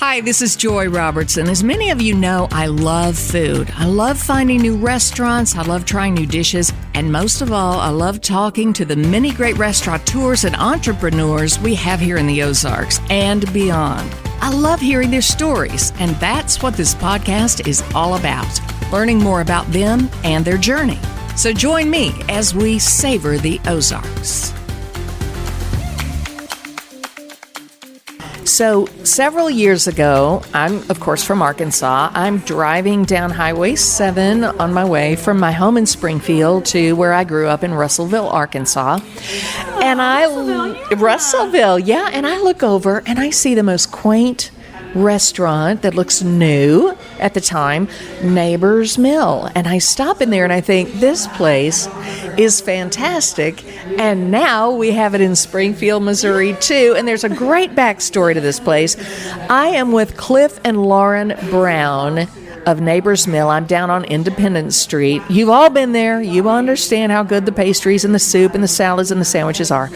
Hi, this is Joy Robertson. As many of you know, I love food. I love finding new restaurants. I love trying new dishes. And most of all, I love talking to the many great restaurateurs and entrepreneurs we have here in the Ozarks and beyond. I love hearing their stories, and that's what this podcast is all about, learning more about them and their journey. So join me as we savor the Ozarks. So several years ago, I'm, of course, from Arkansas. I'm driving down Highway 7 on my way from my home in Springfield to where I grew up in Russellville, Arkansas. And Russellville, yeah. And I look over and I see the most quaint restaurant that looks new at the time, Nabors Mill. And I stop in there and I think, this place is fantastic. And now we have it in Springfield, Missouri, too. And there's a great backstory to this place. I am with Clif and Lauren Brown of Nabors Mill. I'm down on Independence Street. You've all been there. You understand how good the pastries and the soup and the salads and the sandwiches are.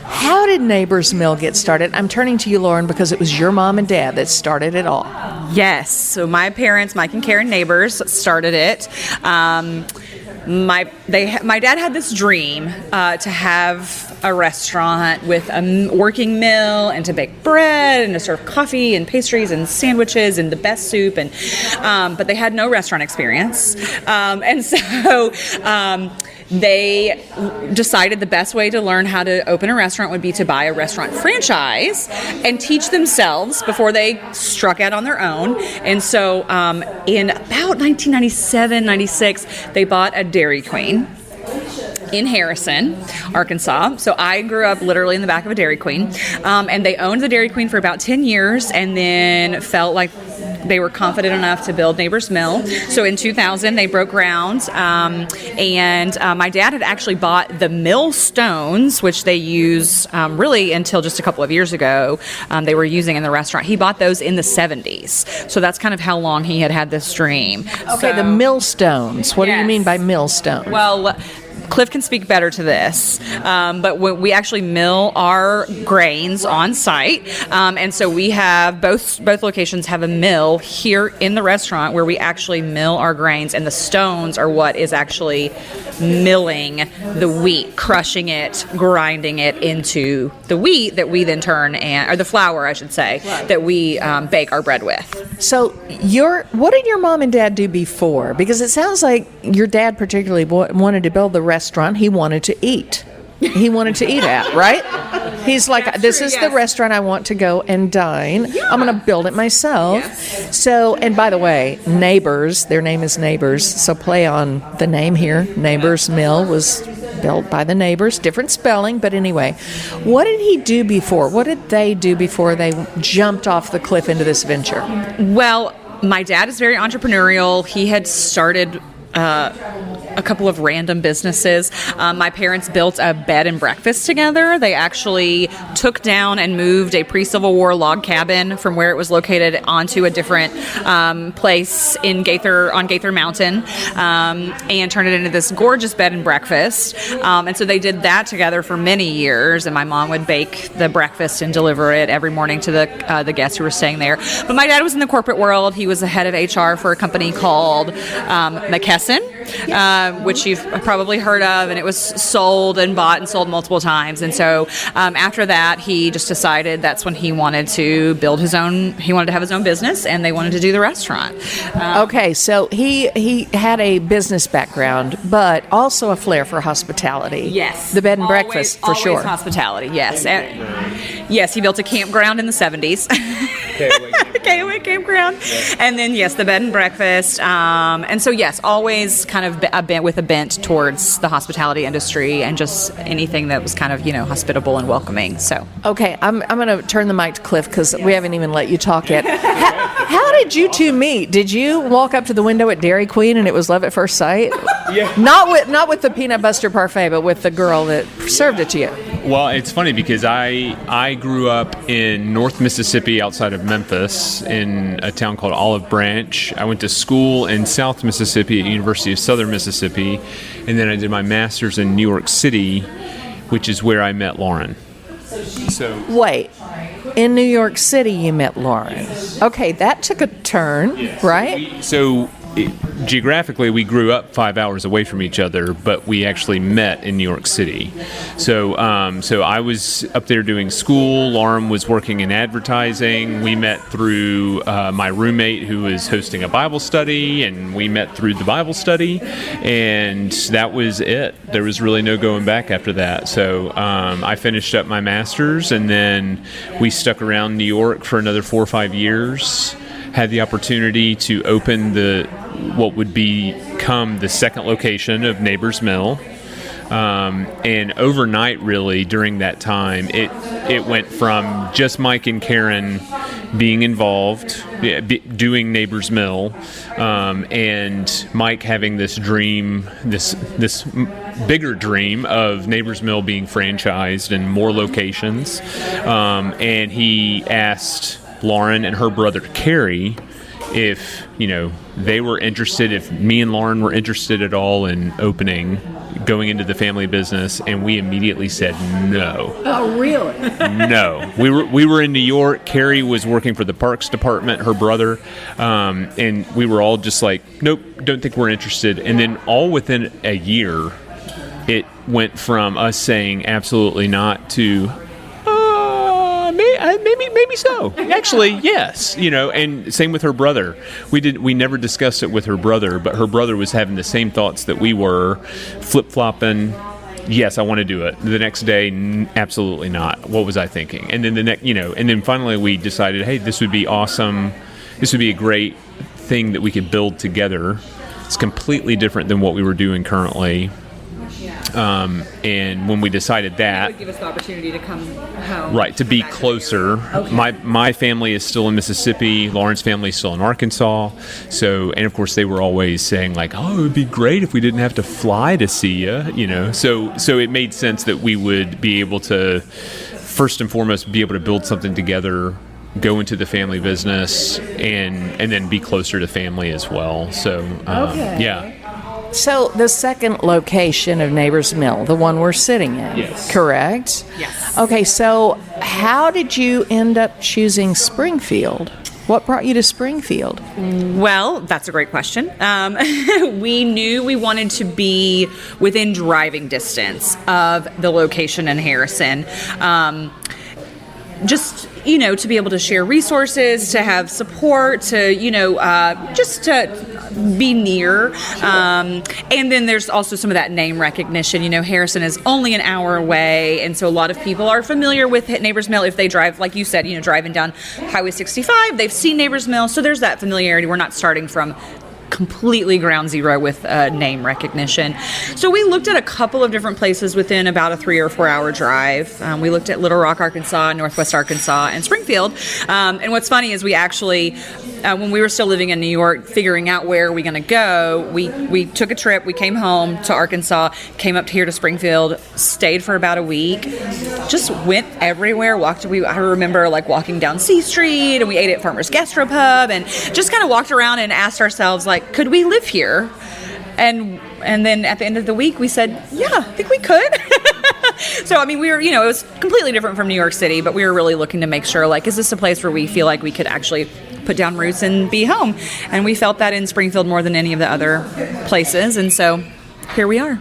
How did Nabors Mill get started? I'm turning to you, Lauren, because it was your mom and dad that started it all. Yes. So my parents, Mike and Karin Nabors, started it. My dad had this dream to have a restaurant with a working mill and to bake bread and to serve coffee and pastries and sandwiches and the best soup, and but they had no restaurant experience, and so they decided the best way to learn how to open a restaurant would be to buy a restaurant franchise and teach themselves before they struck out on their own. And so in about 1997, 96, they bought a Dairy Queen in Harrison, Arkansas. So I grew up literally in the back of a Dairy Queen. And they owned the Dairy Queen for about 10 years and then felt like they were confident enough to build Nabors Mill. So in 2000, they broke ground. And my dad had actually bought the mill stones, which they use really until just a couple of years ago. They were using in the restaurant. He bought those in the 70s. So that's kind of how long he had this dream. Okay, the millstones. What do you mean by millstones? Well, Cliff can speak better to this, but we actually mill our grains on site, and so we have both locations have a mill here in the restaurant where we actually mill our grains, and the stones are what is actually milling the wheat, crushing it, grinding it into the wheat that we then turn or the flour, I should say, that we bake our bread with. So what did your mom and dad do before? Because it sounds like your dad particularly wanted to build the restaurant he wanted to eat. He wanted to eat at, right? He's like, this is the restaurant I want to go and dine. Yeah. I'm going to build it myself. Yes. So, and by the way, Nabors, their name is Nabors, so play on the name here. Nabors Mill was built by the Nabors, different spelling, but anyway. What did he do before? What did they do before they jumped off the cliff into this venture? Well, my dad is very entrepreneurial. He had started a couple of random businesses. My parents built a bed and breakfast together. They actually took down and moved a pre-Civil War log cabin from where it was located onto a different place on Gaither Mountain, and turned it into this gorgeous bed and breakfast. And so they did that together for many years, and my mom would bake the breakfast and deliver it every morning to the guests who were staying there. But my dad was in the corporate world. He was the head of HR for a company called McKesson, which you've probably heard of, and it was sold and bought and sold multiple times. And so after that, he just decided that's when he wanted to build he wanted to have his own business, and they wanted to do the restaurant. Okay, so he had a business background, but also a flair for hospitality. Yes. The bed and breakfast, for sure. Always hospitality, yes. Yes, he built a campground in the 70s. KOA campground. And then, yes, the bed and breakfast. And so, yes, always kind of with a bent towards the hospitality industry and just anything that was kind of, hospitable and welcoming. So, okay, I'm going to turn the mic to Cliff because we haven't even let you talk yet. How did you two meet? Did you walk up to the window at Dairy Queen and it was love at first sight? Yeah. Not with the peanut butter parfait, but with the girl that served it to you. Well, it's funny because I grew up in North Mississippi outside of Memphis in a town called Olive Branch. I went to school in South Mississippi at University of Southern Mississippi, and then I did my master's in New York City, which is where I met Lauren. So Wait, in New York City you met Lauren. Okay, that took a turn, right? Geographically, we grew up 5 hours away from each other, but we actually met in New York City. So I was up there doing school. Lauren was working in advertising. We met through my roommate who was hosting a Bible study, and we met through the Bible study, and that was it. There was really no going back after that. So I finished up my master's, and then we stuck around New York for another 4 or 5 years. Had the opportunity to open what would become the second location of Nabors Mill. And overnight, really, during that time, it went from just Mike and Karin being involved, doing Nabors Mill, and Mike having this dream, this bigger dream of Nabors Mill being franchised in more locations. And he asked Lauren and her brother Carrie if they were interested, if me and Lauren were interested at all in going into the family business, and we immediately said no. Oh, really? No. We were in New York. Carrie was working for the Parks Department, her brother, and we were all just like, nope, don't think we're interested. And then all within a year, it went from us saying absolutely not to maybe so. Actually, yes. And same with her brother. We never discussed it with her brother, but her brother was having the same thoughts that we were, flip-flopping. Yes, I want to do it. The next day, absolutely not. What was I thinking? And then and then finally we decided, hey, this would be awesome. This would be a great thing that we could build together. It's completely different than what we were doing currently. And when we decided that, would give us the opportunity to come home, right, to be closer. Okay. My family is still in Mississippi. Lauren's family is still in Arkansas. So, and of course, they were always saying like, "Oh, it would be great if we didn't have to fly to see you." So it made sense that we would be able to, first and foremost, be able to build something together, go into the family business, and then be closer to family as well. So, yeah. So the second location of Nabors Mill, the one we're sitting in, yes. Correct? Yes. Okay, so how did you end up choosing Springfield? What brought you to Springfield? Well, that's a great question. We knew we wanted to be within driving distance of the location in Harrison. Just, to be able to share resources, to have support, to, just to be near. And then there's also some of that name recognition. Harrison is only an hour away, and so a lot of people are familiar with Nabors Mill if they drive, like you said, driving down Highway 65. They've seen Nabors Mill, so there's that familiarity. We're not starting from completely ground zero with name recognition. So we looked at a couple of different places within about a 3 or 4 hour drive. We looked at Little Rock, Arkansas, Northwest Arkansas, and Springfield. And what's funny is we actually, when we were still living in New York, figuring out where are we going to go, we took a trip. We came home to Arkansas, came up here to Springfield, stayed for about a week, just went everywhere. I remember walking down C Street, and we ate at Farmer's Gastropub, and just kind of walked around and asked ourselves, could we live here? And then at the end of the week, we said, yeah, I think we could. So, we were, it was completely different from New York City, but we were really looking to make sure, is this a place where we feel like we could actually put down roots and be home? And we felt that in Springfield more than any of the other places. And so here we are.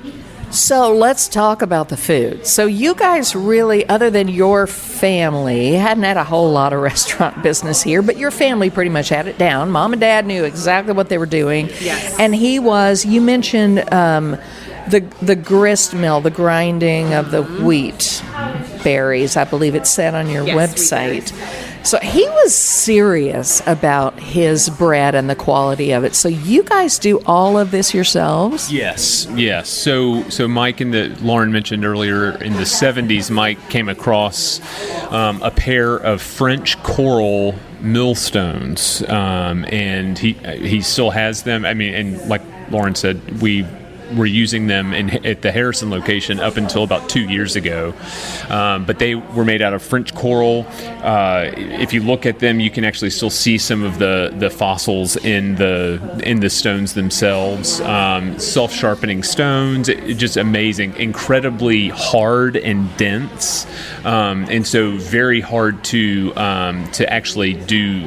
So let's talk about the food. So you guys really, other than your family, hadn't had a whole lot of restaurant business here, but your family pretty much had it down. Mom and Dad knew exactly what they were doing. Yes. And you mentioned the grist mill, the grinding of the wheat berries, I believe it said on your website. So he was serious about his bread and the quality of it. So you guys do all of this yourselves? Yes. So Mike Lauren mentioned earlier, in the 70s, Mike came across a pair of French coral millstones, and he still has them. And like Lauren said, we were using them at the Harrison location up until about 2 years ago. But they were made out of French coral. If you look at them, you can actually still see some of the fossils in the stones themselves. Self-sharpening stones, just amazing, incredibly hard and dense, and so very hard to actually do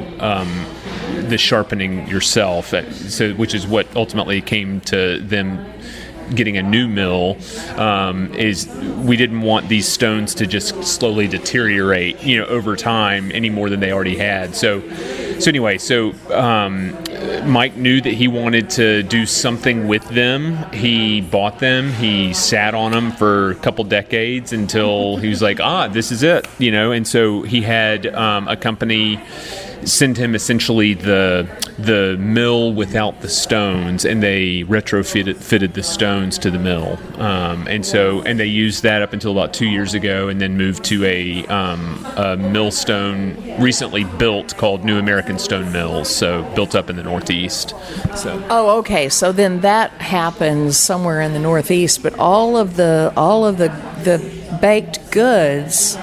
the sharpening yourself. So, which is what ultimately came to them getting a new mill, is we didn't want these stones to just slowly deteriorate, over time any more than they already had. So Mike knew that he wanted to do something with them. He bought them. He sat on them for a couple decades until he was like, this is it, And so he had a company send him essentially the mill without the stones, and they fitted the stones to the mill, and they used that up until about 2 years ago, and then moved to a millstone recently built called New American Stone Mills, so built up in the Northeast. So. Oh, okay. So then that happens somewhere in the Northeast, but all of the baked goods,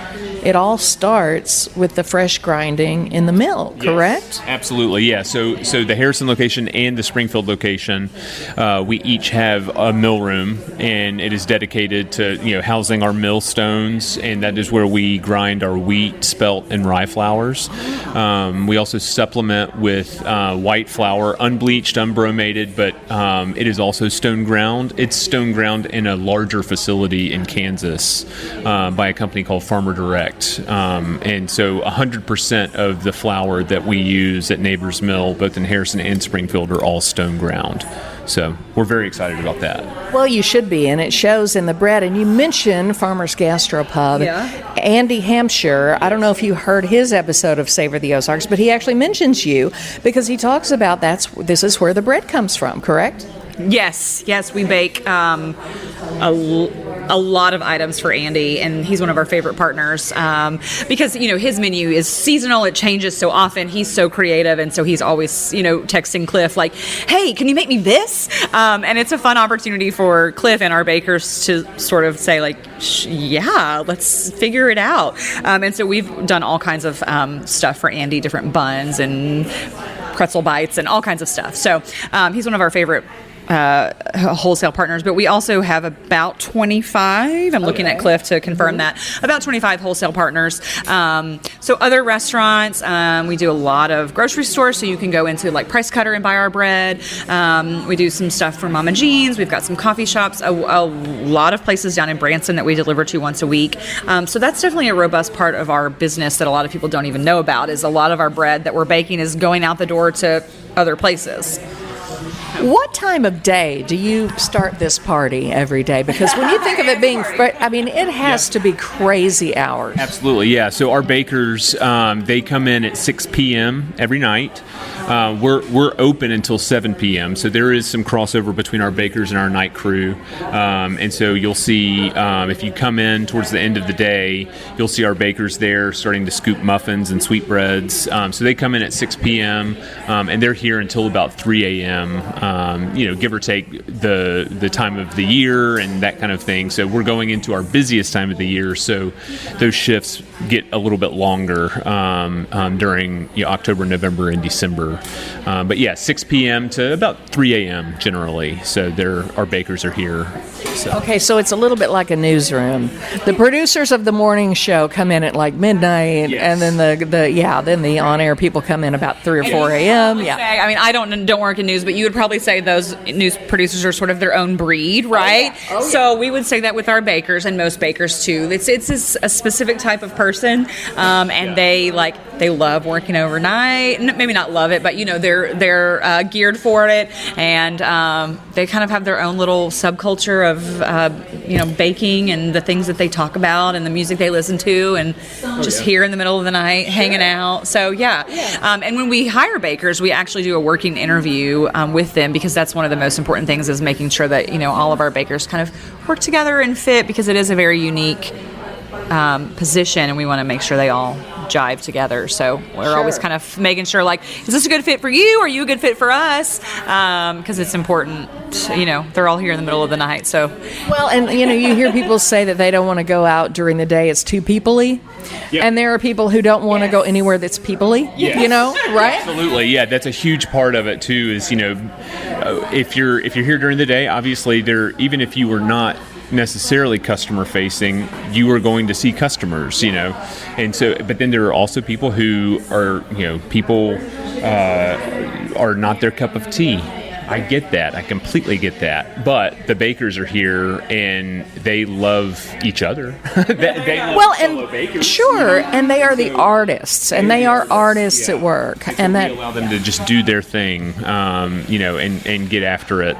it all starts with the fresh grinding in the mill, correct? Yes, absolutely, yeah. So the Harrison location and the Springfield location, we each have a mill room, and it is dedicated to housing our mill stones, and that is where we grind our wheat, spelt, and rye flours. We also supplement with white flour, unbleached, unbromated, but it is also stone ground. It's stone ground in a larger facility in Kansas by a company called Farmer Direct. And so 100% of the flour that we use at Nabors Mill, both in Harrison and Springfield, are all stone ground. So we're very excited about that. Well, you should be, and it shows in the bread. And you mentioned Farmer's Gastropub. Yeah. Andy Hampshire, I don't know if you heard his episode of Savor the Ozarks, but he actually mentions you because he talks about this is where the bread comes from, correct? Yes, we bake a lot of items for Andy, and he's one of our favorite partners because his menu is seasonal. It changes so often. He's so creative, and so he's always texting Clif like, "Hey, can you make me this?" And it's a fun opportunity for Clif and our bakers to sort of say like, "Yeah, let's figure it out." And so we've done all kinds of stuff for Andy, different buns and pretzel bites and all kinds of stuff. So he's one of our favorite wholesale partners, but we also have about 25. I'm looking at Clif to confirm that. About 25 wholesale partners. So other restaurants, we do a lot of grocery stores, so you can go into like Price Cutter and buy our bread. We do some stuff for Mama Jean's. We've got some coffee shops, a lot of places down in Branson that we deliver to once a week. So that's definitely a robust part of our business that a lot of people don't even know about, is a lot of our bread that we're baking is going out the door to other places. What time of day do you start this party every day? Because when you think of it being, it has to be crazy hours. Absolutely, yeah. So our bakers, they come in at 6 p.m. every night. We're open until 7 p.m., so there is some crossover between our bakers and our night crew. And so you'll see, if you come in towards the end of the day, you'll see our bakers there starting to scoop muffins and sweetbreads. So they come in at 6 p.m., and they're here until about 3 a.m., give or take the time of the year and that kind of thing. So we're going into our busiest time of the year, so those shifts get a little bit longer during October, November, and December. But yeah, 6 p.m. to about 3 a.m. generally. So our bakers are here. So. Okay, so it's a little bit like a newsroom. The producers of the morning show come in at like midnight, yes. And then then the on-air people come in about 3 or 4 a.m. Yeah. I don't work in news, but you would probably say those news producers are sort of their own breed, right? Oh, yeah. So we would say that with our bakers and most bakers too. It's a specific type of person, and they love working overnight. Maybe not love it, but they're geared for it, and they kind of have their own little subculture of baking and the things that they talk about and the music they listen to, and here in the middle of the night hanging out. So yeah. And when we hire bakers, we actually do a working interview with them, because that's one of the most important things, is making sure that all of our bakers kind of work together and fit, because it is a very unique position, and we want to make sure they all jive together. So we're always kind of making sure, like, is this a good fit for you? Are you a good fit for us? Because it's important. They're all here in the middle of the night. So, well, and you hear people say that they don't want to go out during the day. It's too people-y. Yep. And there are people who don't want to go anywhere that's people-y. Yes. Right? Absolutely. Yeah, that's a huge part of it too. Is if you're here during the day, obviously even if you were not necessarily customer facing, you are going to see customers, and so, but then there are also people who are, are not their cup of tea. I get that. I completely get that. But the bakers are here, and they love each other. they love fellow bakers. Sure, and they are the artists, and they are artists at work, and that we allow them to just do their thing, and get after it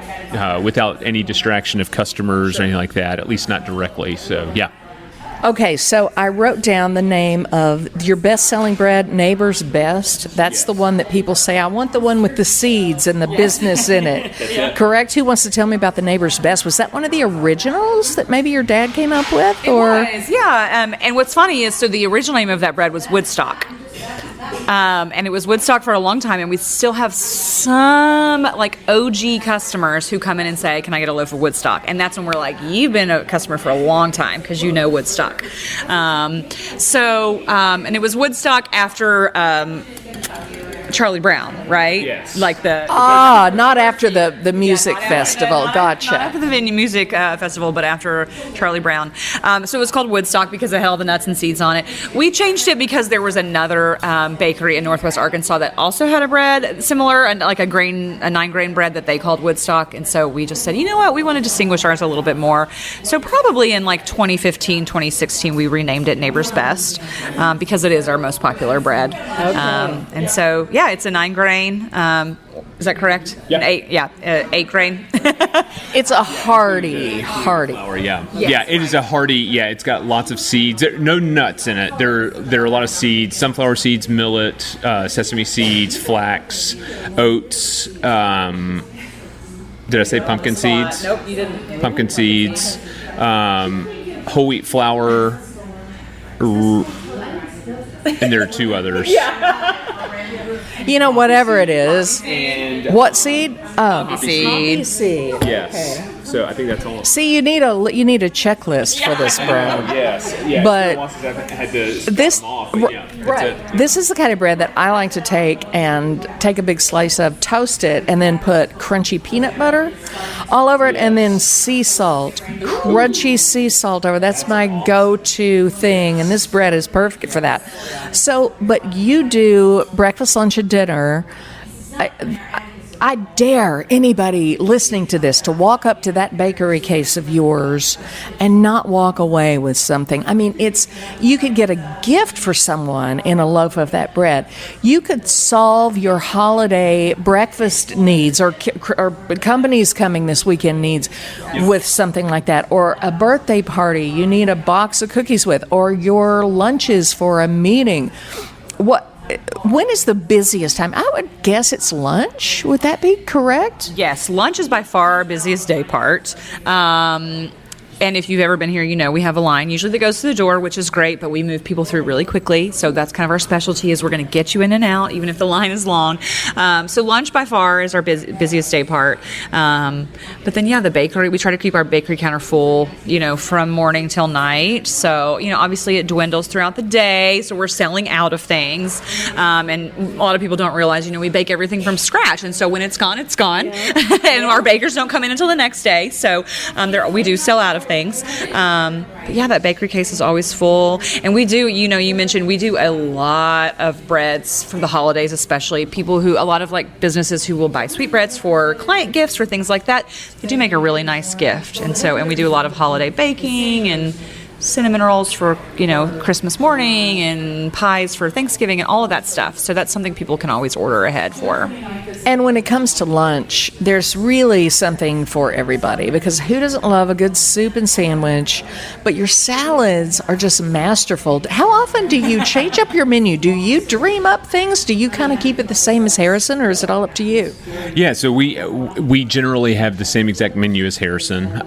without any distraction of customers or anything like that. At least not directly. So yeah. Okay, so I wrote down the name of your best-selling bread, Neighbor's Best. That's the one that people say, I want the one with the seeds and the business in it. Correct? Who wants to tell me about the Neighbor's Best? Was that one of the originals that maybe your dad came up with? It was, yeah. And what's funny is, so the original name of that bread was Woodstock. And it was Woodstock for a long time, and we still have some OG customers who come in and say, can I get a loaf of Woodstock? And that's when we're like, you've been a customer for a long time because you know Woodstock. And it was Woodstock after Charlie Brown, right? Yes. Not after the music festival. Gotcha. Not after the music festival, but after Charlie Brown. So it was called Woodstock because it had all the nuts and seeds on it. We changed it because there was another bakery in Northwest Arkansas that also had a bread similar, and like a 9-grain bread that they called Woodstock. And so we just said, you know what, we want to distinguish ours a little bit more. So probably in 2015, 2016, we renamed it Neighbor's Best because it is our most popular bread. Okay. So, yeah, it's a 9-grain. Is that correct? Yeah. 8 grain. It's a hearty flour. Yeah. Yes. Yeah, it is a hearty. Yeah, it's got lots of seeds. There are no nuts in it. There are a lot of seeds: sunflower seeds, millet, sesame seeds, flax, oats. Did I say pumpkin seeds? Nope, you didn't. Pumpkin seeds, whole wheat flour, and there are 2 others. Whatever it is. And what seed? Poppy seed. Yes. Okay. So I think that's all. See, you need a checklist for this bread. Yes. Yeah. But right. This is the kind of bread that I like to take a big slice of, toast it, and then put crunchy peanut butter all over it, and then sea salt, crunchy sea salt over. That's my go-to thing, and this bread is perfect for that. So, but you do breakfast, lunch, and dinner. I dare anybody listening to this to walk up to that bakery case of yours and not walk away with something. I mean, you could get a gift for someone in a loaf of that bread. You could solve your holiday breakfast needs or companies coming this weekend needs with something like that, or a birthday party you need a box of cookies with, or your lunches for a meeting. When is the busiest time? I would guess it's lunch. Would that be correct? Yes, lunch is by far our busiest day part. And if you've ever been here, we have a line usually that goes to the door, which is great, but we move people through really quickly. So that's kind of our specialty, is we're going to get you in and out, even if the line is long. So lunch by far is our busiest day part. But then, the bakery, we try to keep our bakery counter full, from morning till night. So, obviously it dwindles throughout the day. So we're selling out of things. And a lot of people don't realize, we bake everything from scratch. And so when it's gone, it's gone. Yeah. And our bakers don't come in until the next day. So we do sell out of things. But that bakery case is always full. And we do, you mentioned we do a lot of breads for the holidays, especially a lot of businesses who will buy sweetbreads for client gifts or things like that. They do make a really nice gift. And we do a lot of holiday baking and cinnamon rolls for, Christmas morning, and pies for Thanksgiving and all of that stuff. So that's something people can always order ahead for. And when it comes to lunch, there's really something for everybody, because who doesn't love a good soup and sandwich? But your salads are just masterful. How often do you change up your menu? Do you dream up things? Do you kind of keep it the same as Harrison, or is it all up to you? Yeah, so we generally have the same exact menu as Harrison.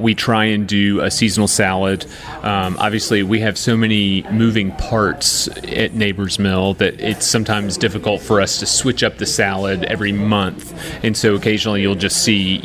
We try and do a seasonal salad. Obviously, we have so many moving parts at Nabors Mill that it's sometimes difficult for us to switch up the salad every month. And so occasionally you'll just see,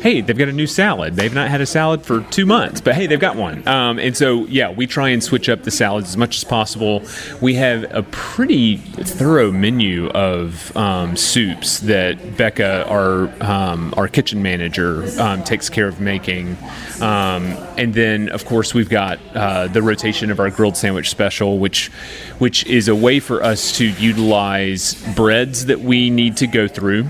hey, they've got a new salad. They've not had a salad for 2 months, but hey, they've got one. And so, yeah, we try and switch up the salads as much as possible. We have a pretty thorough menu of soups that Becca, our kitchen manager, takes care of making. And then, of course, we've got the rotation of our grilled sandwich special, which is a way for us to utilize breads that we need to go through.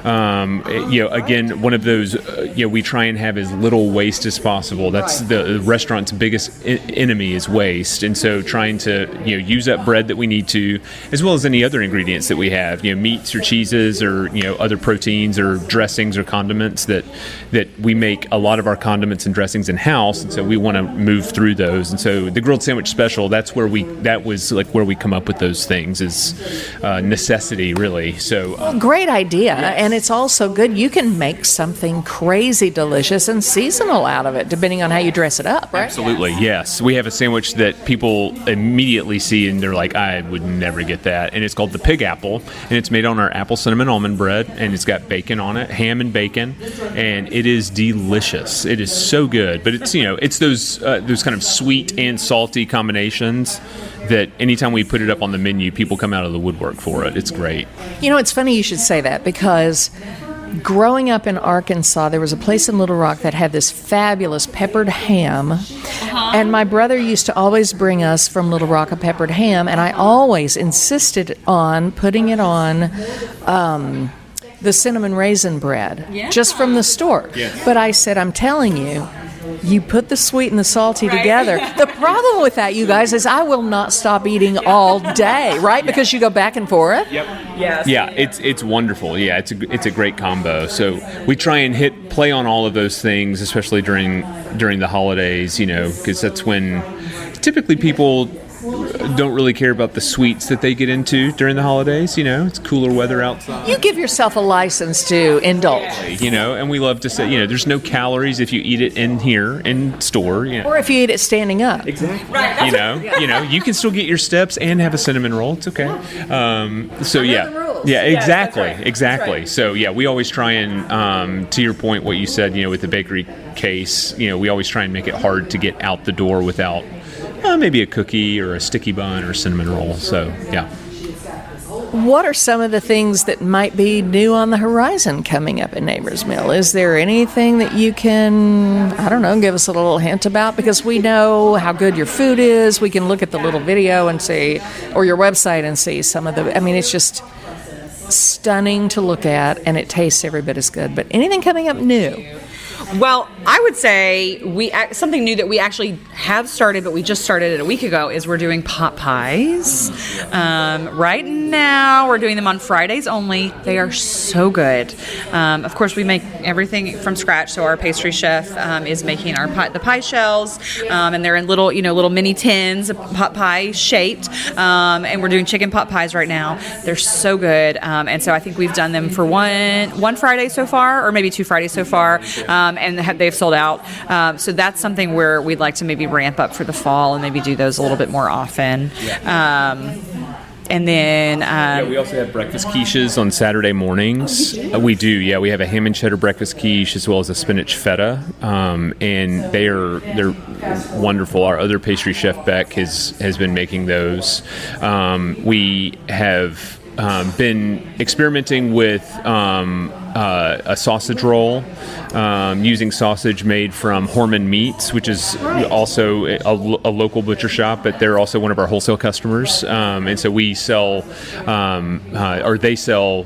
Again, one of those, we try and have as little waste as possible. That's the restaurant's biggest enemy is waste. And so trying to, use up bread that we need to, as well as any other ingredients that we have, meats or cheeses or, other proteins or dressings or condiments that we make a lot of our condiments and dressings in-house. And so we want to move through those. And so the grilled sandwich special, that was like where we come up with those things is necessity, really. So great idea. And it's also good. You can make something crazy delicious and seasonal out of it, depending on how you dress it up, right? Absolutely, yes. We have a sandwich that people immediately see and they're like, I would never get that. And it's called the Pig Apple. And it's made on our apple cinnamon almond bread. And it's got bacon on it, ham and bacon. And it is delicious. It is so good. But it's, it's those kind of sweet and salty combinations that anytime we put it up on the menu, people come out of the woodwork for it. It's great. It's funny you should say that, because growing up in Arkansas, there was a place in Little Rock that had this fabulous peppered ham. And my brother used to always bring us from Little Rock a peppered ham, and I always insisted on putting it on the cinnamon raisin bread, just from the store. Yes. But I said, I'm telling you, you put the sweet and the salty together. The problem with that, you guys, is I will not stop eating all day, right? Because you go back and forth. Yep. Yes. Yeah, it's wonderful. Yeah, it's a great combo. So we try and play on all of those things, especially during the holidays, because that's when typically people don't really care about the sweets that they get into during the holidays. It's cooler weather outside. You give yourself a license to indulge. And we love to say, there's no calories if you eat it in here in store. Or if you eat it standing up. Exactly. Right. You can still get your steps and have a cinnamon roll. It's okay. So yeah. Yeah, exactly. Yes, right. Exactly. Right. So yeah, we always try and, to your point, what you said, with the bakery case, we always try and make it hard to get out the door without maybe a cookie or a sticky bun or a cinnamon roll. So, yeah. What are some of the things that might be new on the horizon coming up in Nabors Mill? Is there anything that you can, give us a little hint about? Because we know how good your food is. We can look at the little video and see, or your website and see some of it's just stunning to look at, and it tastes every bit as good. But anything coming up new? Well, I would say something new that we actually have started, but we just started it a week ago, is we're doing pot pies. Right now, we're doing them on Fridays only. They are so good. Of course, we make everything from scratch. So our pastry chef is making the pie shells, and they're in little mini tins, pot pie shaped. And we're doing chicken pot pies right now. They're so good. And so I think we've done them for one Friday so far, or maybe 2 Fridays so far. And they've sold out. So that's something where we'd like to maybe ramp up for the fall and maybe do those a little bit more often. And then... we also have breakfast quiches on Saturday mornings. We do, yeah. We have a ham and cheddar breakfast quiche as well as a spinach feta. And they're wonderful. Our other pastry chef, Beck, has been making those. We have been experimenting with a sausage roll using sausage made from Horman Meats, which is also a local butcher shop, but they're also one of our wholesale customers. And so we sell, or they sell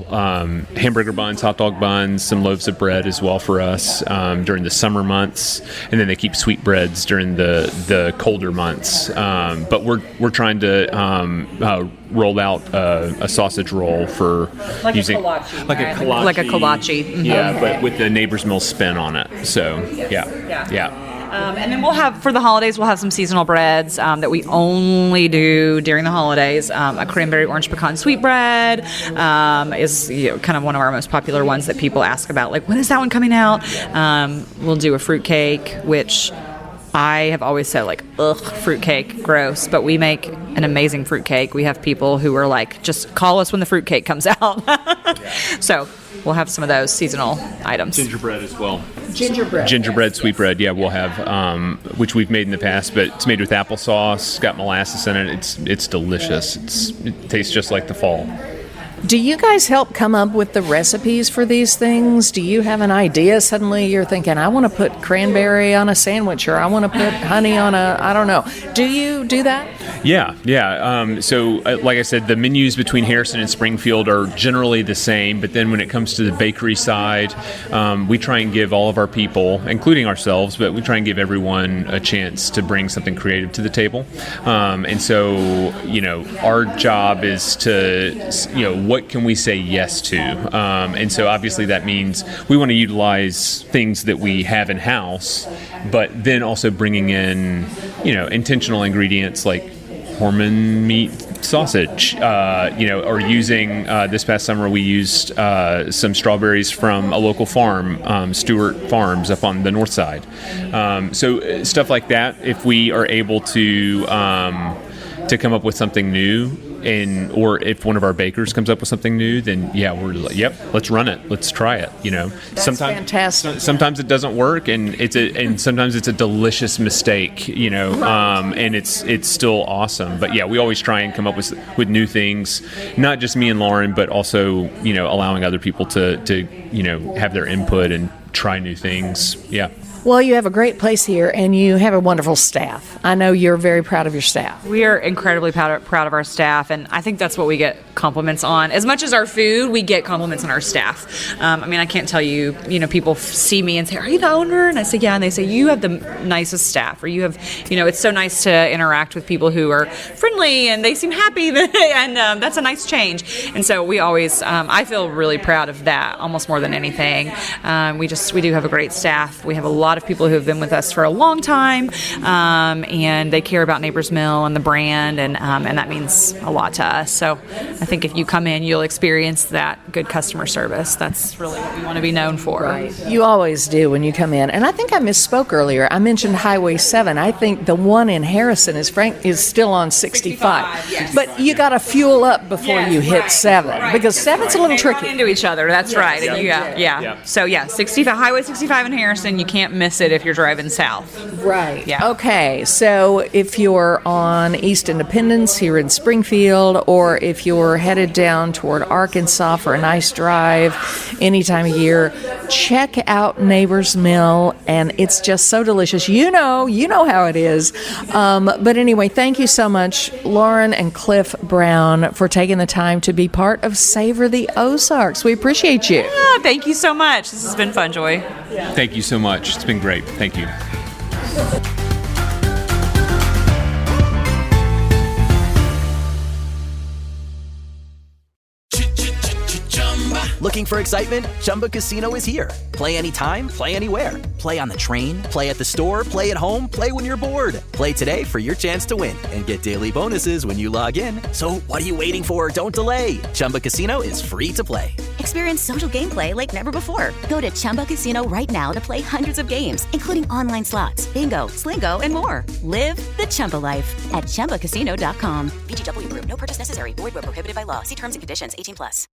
hamburger buns, hot dog buns, some loaves of bread as well for us during the summer months, and then they keep sweetbreads during the colder months. But we're trying to roll out a sausage roll for like using a kolache, like a kolache, like a kolache. Mm-hmm. Yeah, but with the Neighbor's Mill spin on it. So yeah. And then we'll have, for the holidays, we'll have some seasonal breads that we only do during the holidays. A cranberry orange pecan sweetbread is kind of one of our most popular ones that people ask about. Like, when is that one coming out? We'll do a fruit cake, which I have always said, like, ugh, fruitcake, gross. But we make an amazing fruitcake. We have people who are like, just call us when the fruitcake comes out. So we'll have some of those seasonal items. Gingerbread as well. Gingerbread, sweetbread. Yeah, we'll have, which we've made in the past, but it's made with applesauce, got molasses in it. It's delicious. It tastes just like the fall. Do you guys help come up with the recipes for these things? Do you have an idea? Suddenly you're thinking, I want to put cranberry on a sandwich, or I want to put honey on I don't know. Do you do that? Yeah. So, like I said, the menus between Harrison and Springfield are generally the same, but then when it comes to the bakery side, we try and give all of our people, including ourselves, but we try and give everyone a chance to bring something creative to the table. And so, our job is to, what can we say yes to? And so obviously that means we want to utilize things that we have in-house, but then also bringing in, intentional ingredients like Horman meat sausage, or using, this past summer we used some strawberries from a local farm, Stewart Farms up on the north side. So stuff like that, if we are able to come up with something new, or if one of our bakers comes up with something new, then we're like, yep, let's run it, let's try it. That's fantastic. Sometimes it doesn't work, and sometimes it's a delicious mistake. And it's still awesome. But we always try and come up with new things, not just me and Lauren, but also allowing other people to have their input and try new things. Yeah. Well, you have a great place here, and you have a wonderful staff. I know you're very proud of your staff. We are incredibly proud of our staff, and I think that's what we get compliments on. As much as our food, we get compliments on our staff. I can't tell you, people see me and say, "Are you the owner?" And I say, "Yeah," and they say, "You have the nicest staff," or "You have," it's so nice to interact with people who are friendly and they seem happy, and that's a nice change. And so we always, I feel really proud of that, almost more than anything. We do have a great staff. We have a lot of people who have been with us for a long time, and they care about Neighbor's Mill and the brand, and that means a lot to us. So I think if you come in, you'll experience that good customer service. That's really what we want to be known for. Right. You always do when you come in. And I think I misspoke earlier. I mentioned Highway 7. I think the one in Harrison is still on 65. Yes. But you got to fuel up before you hit 7, because 7's a little tricky. They run into each other. That's right. Yeah. So 65, Highway 65 in Harrison, you can't miss it if you're driving south. Right. Yeah. Okay. So if you're on East Independence here in Springfield, or if you're headed down toward Arkansas for a nice drive any time of year, check out Neighbor's Mill, and it's just so delicious. You know how it is. But anyway, thank you so much, Lauren and Clif Brown, for taking the time to be part of Savor the Ozarks. We appreciate you. Yeah, thank you so much. This has been fun, Joy. Thank you so much. It's been great. Thank you. Looking for excitement? Chumba Casino is here. Play anytime, play anywhere. Play on the train, play at the store, play at home, play when you're bored. Play today for your chance to win and get daily bonuses when you log in. So what are you waiting for? Don't delay. Chumba Casino is free to play. Experience social gameplay like never before. Go to Chumba Casino right now to play hundreds of games, including online slots, bingo, Slingo, and more. Live the Chumba life at ChumbaCasino.com. VGW Group. No purchase necessary. Void where prohibited by law. See terms and conditions. 18+.